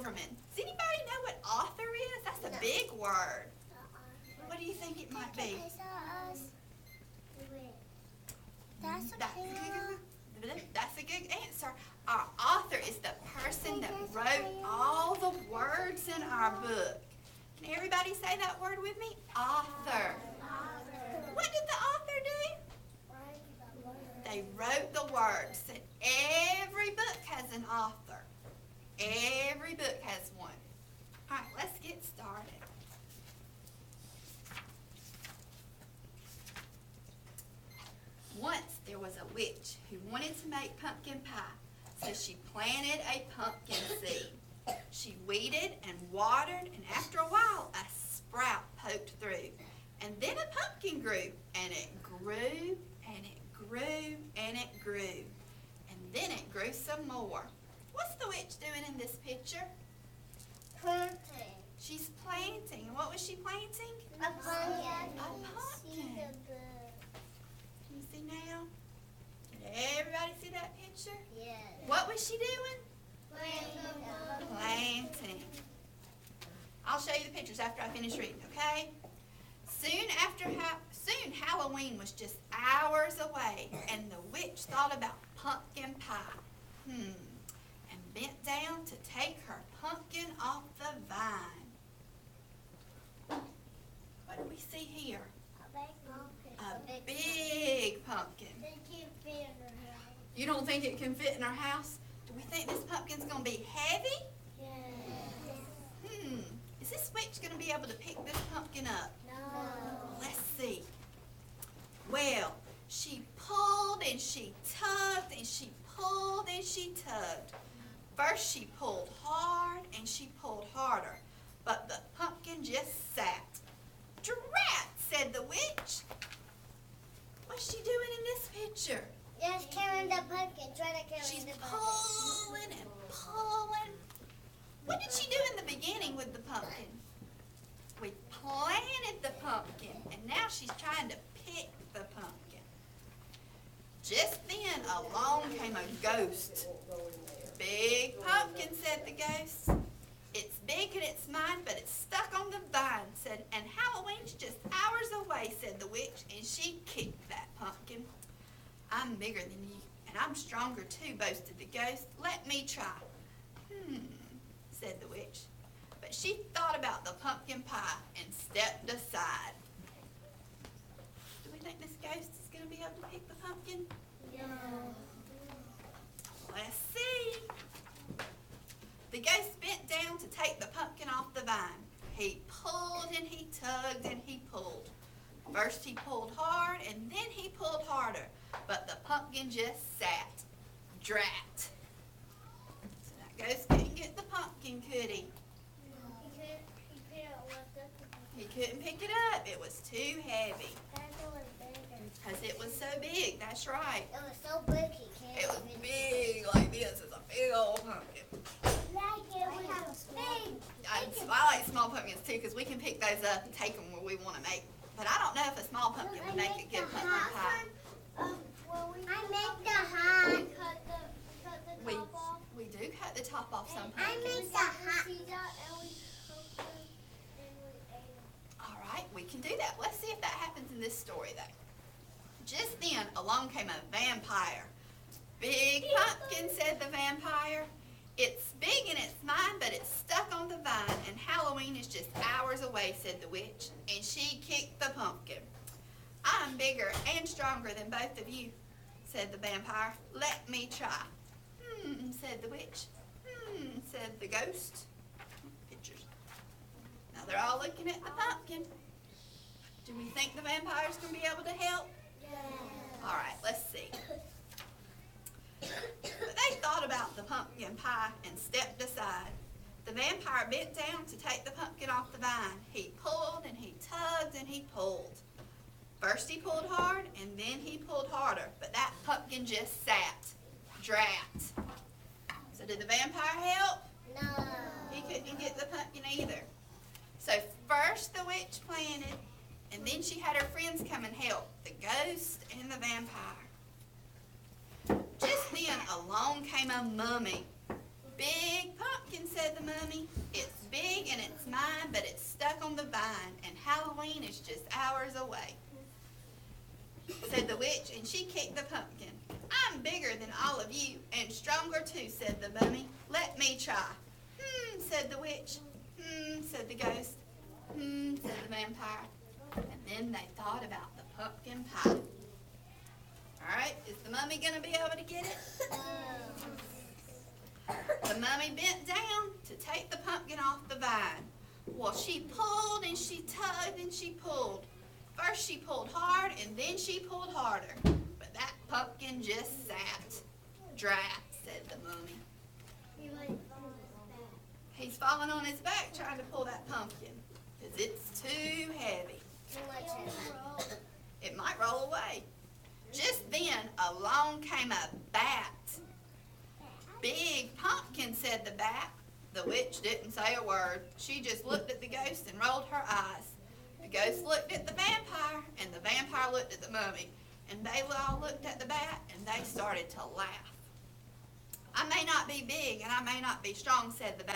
Silverman. Does anybody know what author is? That's a big word. What do you think it might be? That's a good answer. Our author is the person that wrote all the words in our book. Can everybody say that word with me? Author. What did the author do? They wrote the words. And every book has an author. Every book has one. All right, let's get started. Once there was a witch who wanted to make pumpkin pie, so she planted a pumpkin seed. She weeded and watered, and after a while, a sprout poked through. And then a pumpkin grew, and it grew, and it grew, and it grew. And then it grew some more. What's the witch doing in this picture? Planting. She's planting. And what was she planting? A pumpkin. A pumpkin. Can you see now? Did everybody see that picture? Yes. What was she doing? Planting. Planting. I'll show you the pictures after I finish reading, okay? Soon Halloween was just hours away, and the witch thought about pumpkin pie. And bent down to take her pumpkin off the vine. What do we see here? A big pumpkin. You don't think it can fit in our house? Do we think this pumpkin's going to be heavy? Is this witch going to be able to pick this pumpkin up? No. Let's see. Well, she pulled and she tugged and she pulled and she tugged. First she pulled hard and she pulled harder, but the pumpkin just sat. Drat, said the witch. What's she doing in this picture? Just carrying the pumpkin. Try to carry She's the pumpkin. pulling and pulling. What did she do in the beginning with the pumpkin? We planted the pumpkin, and now she's trying to pick the pumpkin. Just then, along came a ghost. Big pumpkin, said the ghost. It's big and it's mine, but it's stuck on the vine, said, and Halloween's just hours away, said the witch, and she kicked that pumpkin. I'm bigger than you, and I'm stronger too, boasted the ghost. Let me try. Said the witch. But she thought about the pumpkin pie and stepped aside. Do we think this ghost is going to be able to pick the pumpkin? No. Let's see. The ghost bent down to take the pumpkin off the vine. He pulled and he tugged and he pulled. First he pulled hard and then he pulled harder, but the pumpkin just sat. Drat. So that ghost couldn't get the pumpkin, could he? He couldn't pick it up. It was too heavy. Because it was so big. That's right. It was so big he can't. It was big like this. It's a big old pumpkin. I like small pumpkins too because we can pick those up and take them where we want to make. But I don't know if a small pumpkin would make a good pumpkin pie. I make the hot. We do cut the top off some I pumpkins. make the hot. All right, we can do that. Let's see if that happens in this story though. Just then, along came a vampire. Big pumpkin, said the vampire. It's big and it's mine, but it's stuck on the vine, and Halloween is just hours away, said the witch, and she kicked the pumpkin. I'm bigger and stronger than both of you, said the vampire. Let me try. Said the witch. Said the ghost. Pictures. Now they're all looking at the pumpkin. Do we think the vampire's going to be able to help? All right, let's see. But they thought about the pumpkin pie and stepped aside. The vampire bent down to take the pumpkin off the vine. He pulled and he tugged and he pulled. First he pulled hard and then he pulled harder, but that pumpkin just sat. Drat. So did the vampire help? No. He couldn't get the pumpkin either. So first the witch planted, and then she had her friends come and help, the ghost and the vampire. Just then along came a mummy. Big pumpkin, said the Mummy. It's big and it's mine, but it's stuck on the vine, and Halloween is just hours away," said the witch, and she kicked the pumpkin. "I'm bigger than all of you, and stronger too," said the Mummy. "Let me try." Said the witch. Said the ghost. Said the vampire. And then they thought about the pumpkin pie. All right, is the Mummy going to be able to get it? The Mummy bent down to take the pumpkin off the vine. Well, she pulled and she tugged and she pulled. First she pulled hard and then she pulled harder. But that pumpkin just sat. "Drat," said the Mummy. He's falling on his back trying to pull that pumpkin because it's too heavy. It might roll away. Just then, along came a bat. "Big pumpkin," said the bat. The witch didn't say a word. She just looked at the ghost and rolled her eyes. The ghost looked at the vampire, and the vampire looked at the Mummy. And they all looked at the bat, and they started to laugh. "I may not be big, and I may not be strong," said the bat.